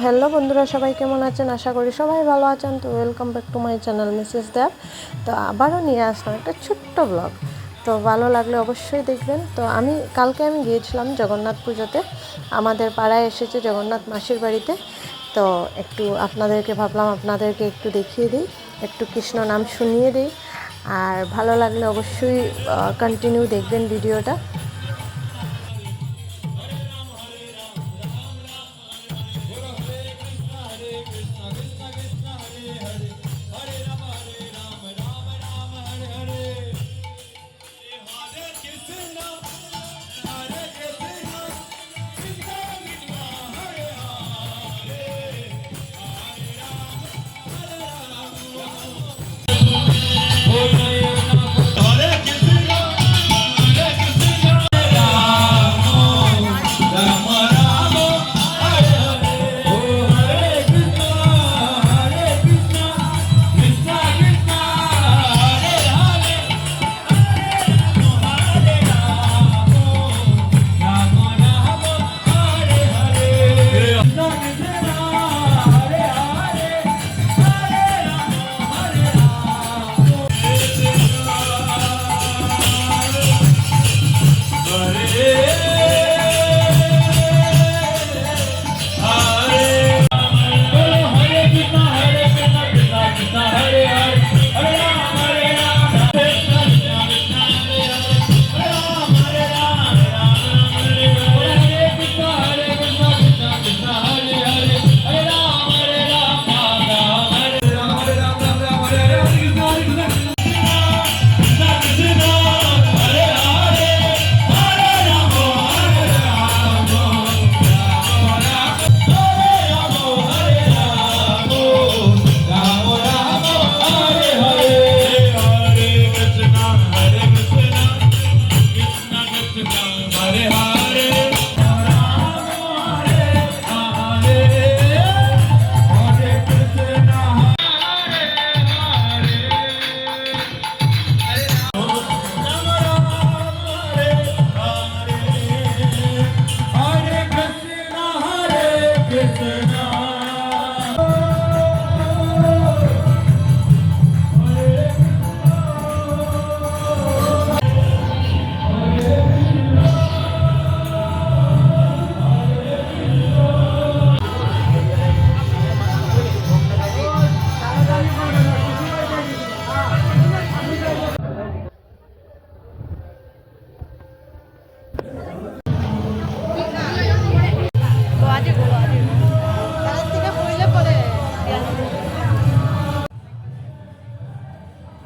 Hello বন্ধুরা, সবাই কেমন আছেন? আশা করি সবাই ভালো আছেন। তো welcome back to my channel Mrs Deb. তো আবারও নিয়ে আসলাম একটা ছোট্ট ব্লগ। তো ভালো লাগলে অবশ্যই দেখবেন। তো কালকে আমি গিয়েছিলাম জগন্নাথ পুজোতে। আমাদের পাড়ায় এসেছে জগন্নাথ মাসির বাড়িতে। তো একটু ভাবলাম আপনাদেরকে একটু দেখিয়ে দিই, একটু কৃষ্ণ নাম শুনিয়ে দিই। আর ভালো লাগলে অবশ্যই কন্টিনিউ দেখবেন ভিডিওটা।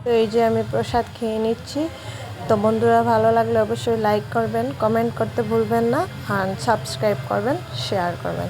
তো এই যে আমি প্রসাদ খেয়ে নিচ্ছি। তো বন্ধুরা, ভালো লাগলে অবশ্যই লাইক করবেন, কমেন্ট করতে ভুলবেন না, আর সাবস্ক্রাইব করবেন, শেয়ার করবেন।